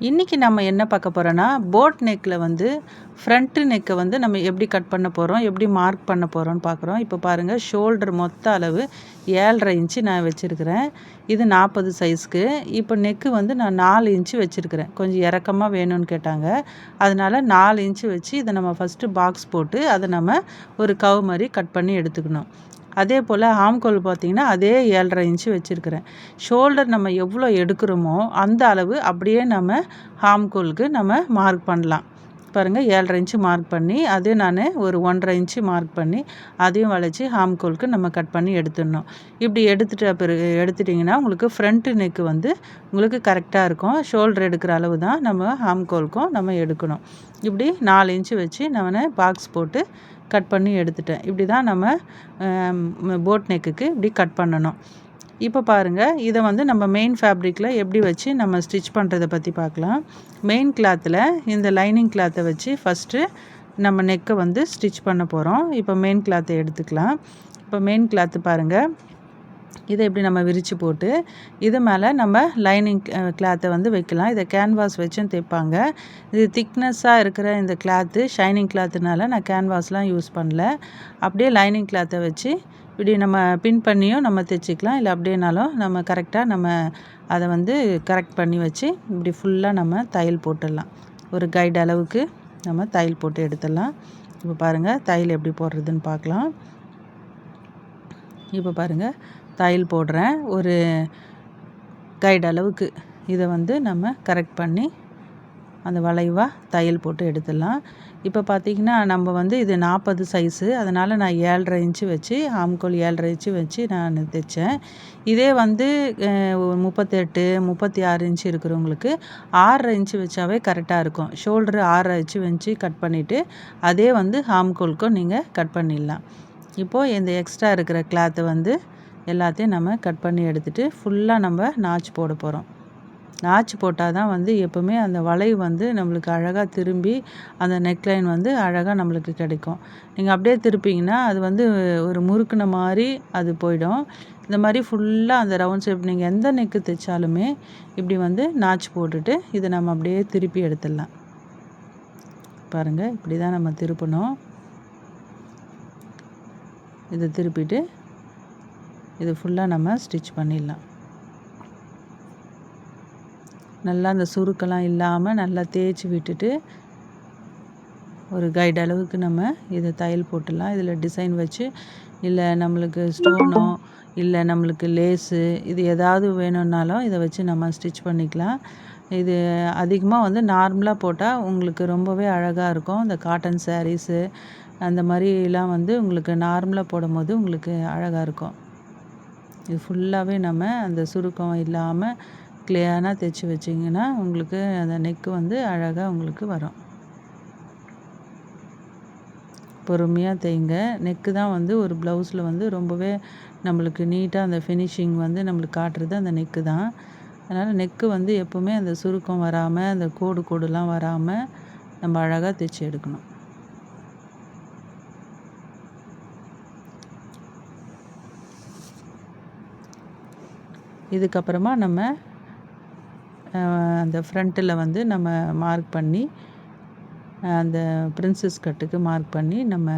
இன்றைக்கி நம்ம என்ன பார்க்க போகிறோன்னா போட் நெக்கில் வந்து ஃப்ரண்ட்டு நெக்கை வந்து நம்ம எப்படி கட் பண்ண போகிறோம், எப்படி மார்க் பண்ண போகிறோம்னு பார்க்குறோம். இப்போ பாருங்கள், ஷோல்டர் மொத்த அளவு 7.5 இன்ச்சு நான் வச்சுருக்கிறேன். இது 40 சைஸ்க்கு. இப்போ நெக்கு வந்து நான் 4 இன்ச்சு வச்சுருக்கிறேன். கொஞ்சம் இறக்கமாக வேணும்னு கேட்டாங்க. அதனால் 4 இன்ச்சு வச்சு இதை நம்ம ஃபஸ்ட்டு பாக்ஸ் போட்டு அதை நம்ம ஒரு கவ் மாதிரி கட் பண்ணி எடுத்துக்கணும். அதே போல் ஆம்கோல் பார்த்திங்கன்னா அதே 7.5 இன்ச்சு வச்சுருக்கிறேன். ஷோல்டர் நம்ம எவ்வளோ எடுக்கிறோமோ அந்த அளவு அப்படியே நம்ம ஆம்கோலுக்கு நம்ம மார்க் பண்ணலாம். பாருங்கள், 7.5 இன்ச்சு மார்க் பண்ணி அதே நான் ஒரு 1.5 இன்ச்சு மார்க் பண்ணி அதையும் வளைச்சி ஆம்கோலுக்கு நம்ம கட் பண்ணி எடுத்துடணும். இப்படி எடுத்துட்டிங்கன்னா உங்களுக்கு ஃப்ரண்ட்டு நெக்கு வந்து உங்களுக்கு கரெக்டாக இருக்கும். ஷோல்டர் எடுக்கிற அளவு தான் நம்ம ஆம்கோலுக்கும் நம்ம எடுக்கணும். இப்படி 4 இன்ச்சு வச்சு நான் பாக்ஸ் போட்டு கட் பண்ணி எடுத்துட்டேன். இப்படி தான் நம்ம போட் நெக்குக்கு இப்படி கட் பண்ணணும். இப்போ பாருங்கள், இதை வந்து நம்ம மெயின் ஃபேப்ரிக்கில் எப்படி வச்சு நம்ம ஸ்டிச் பண்ணுறதை பற்றி பார்க்கலாம். மெயின் கிளாத்தில் இந்த லைனிங் கிளாத்தை வச்சு ஃபஸ்ட்டு நம்ம நெக்கை வந்து ஸ்டிச் பண்ண போகிறோம். இப்போ மெயின் கிளாத்தை எடுத்துக்கலாம். இப்போ மெயின் கிளாத்து பாருங்கள், இதை இப்படி நம்ம விரித்து போட்டு இது மேலே நம்ம லைனிங் கிளாத்தை வந்து வைக்கலாம். இதை கேன்வாஸ் வச்சும் தைப்பாங்க. இது திக்னஸ்ஸாக இருக்கிற இந்த கிளாத்து ஷைனிங் கிளாத்துனால நான் கேன்வாஸ்லாம் யூஸ் பண்ணல. அப்படியே லைனிங் கிளாத்தை வச்சு இப்படி நம்ம பின் பண்ணியும் நம்ம தைச்சிக்கலாம். இல்லை அப்படியேனாலும் நம்ம கரெக்டாக நம்ம அதை வந்து கரெக்ட் பண்ணி வச்சு இப்படி ஃபுல்லாக நம்ம தையல் போட்டுடலாம். ஒரு கைடு அளவுக்கு நம்ம தையல் போட்டு எடுத்துடலாம். இப்போ பாருங்கள், தையல் எப்படி போடுறதுன்னு பார்க்கலாம். இப்போ பாருங்கள், தையல் போடுறேன். ஒரு கைடு அளவுக்கு இதை வந்து நம்ம கரெக்ட் பண்ணி அந்த வளைவாக தையல் போட்டு எடுத்துடலாம். இப்போ பார்த்திங்கன்னா நம்ம வந்து இது 40 சைஸு, அதனால் நான் 7.5 இன்ச்சு வச்சு ஆம்கோல் 7.5 இன்ச்சு வச்சு நான் தைச்சேன். இதே வந்து 38, 36 இன்ச்சு இருக்கிறவங்களுக்கு 6.5 இன்ச்சு வச்சாவே கரெக்டாக இருக்கும். ஷோல்டரு 6.5 இன்ச்சு வச்சு கட் பண்ணிவிட்டு அதே வந்து ஆம்கோலுக்கும் நீங்கள் கட் பண்ணிடலாம். இப்போது இந்த எக்ஸ்ட்ரா இருக்கிற கிளாத்தை வந்து எல்லாத்தையும் நம்ம கட் பண்ணி எடுத்துகிட்டு ஃபுல்லாக நம்ம நாச் போட போகிறோம். நாச் போட்டால் தான் வந்து எப்போவுமே அந்த வளைவு வந்து நம்மளுக்கு அழகாக திரும்பி அந்த நெக்லைன் வந்து அழகாக நம்மளுக்கு கிடைக்கும். நீங்கள் அப்படியே திருப்பிங்கன்னா அது வந்து ஒரு முறுக்குன மாதிரி அது போயிடும். இந்த மாதிரி ஃபுல்லாக அந்த ரவுண்ட் ஷேப் நீங்கள் எந்த நெக்கு தைச்சாலுமே இப்படி வந்து நாச் போட்டுட்டு இதை நம்ம அப்படியே திருப்பி எடுத்துடலாம். பாருங்கள், இப்படி தான் நம்ம திருப்பணும். இதை திருப்பிட்டு இது ஃபுல்லாக நம்ம ஸ்டிச் பண்ணிடலாம். நல்லா அந்த சுருக்கெல்லாம் இல்லாமல் நல்லா தேய்ச்சி விட்டுட்டு ஒரு கைடு அளவுக்கு நம்ம இதை தையல் போட்டுடலாம். இதில் டிசைன் வச்சு இல்லை நம்மளுக்கு ஸ்டோனோ இல்லை நம்மளுக்கு லேஸு இது ஏதாவது வேணும்னாலும் இதை வச்சு நம்ம ஸ்டிச் பண்ணிக்கலாம். இது அதிகமாக வந்து நார்மலாக போட்டால் உங்களுக்கு ரொம்பவே அழகாக இருக்கும். இந்த காட்டன் சாரீஸு அந்த மாதிரிலாம் வந்து உங்களுக்கு நார்மலாக போடும்போது உங்களுக்கு அழகாக இருக்கும். இது ஃபுல்லாகவே நம்ம அந்த சுருக்கம் இல்லாமல் கிளியராக தைச்சி வச்சிங்கன்னா உங்களுக்கு அந்த நெக்கு வந்து அழகாக உங்களுக்கு வரும். பொறுமையாக தைங்க. நெக்கு தான் வந்து ஒரு ப்ளவுஸில் வந்து ரொம்பவே நம்மளுக்கு நீட்டாக அந்த ஃபினிஷிங் வந்து நம்மளுக்கு காட்டுறது அந்த நெக்கு தான். அதனால் நெக்கு வந்து எப்போவுமே அந்த சுருக்கம் வராமல் அந்த கோடுலாம் வராமல் நம்ம அழகாக தைச்சி எடுக்கணும். இதுக்கப்புறமா நம்ம அந்த ஃப்ரண்ட்டில் வந்து நம்ம மார்க் பண்ணி அந்த பிரின்சஸ் கட்டுக்கு மார்க் பண்ணி நம்ம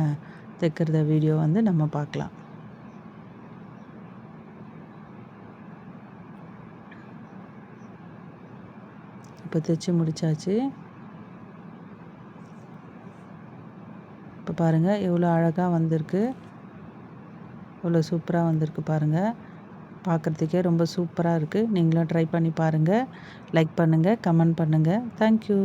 தைக்கிறத வீடியோ வந்து நம்ம பார்க்கலாம். இப்போ தைச்சி முடித்தாச்சு. இப்போ பாருங்கள் எவ்வளோ அழகாக வந்திருக்கு, எவ்வளோ சூப்பராக வந்திருக்கு பாருங்கள். பார்க்குறதுக்கே ரொம்ப சூப்பராக இருக்குது. நீங்களும் ட்ரை பண்ணி பாருங்கள். லைக் பண்ணுங்கள், கமெண்ட் பண்ணுங்கள். தேங்க்யூ.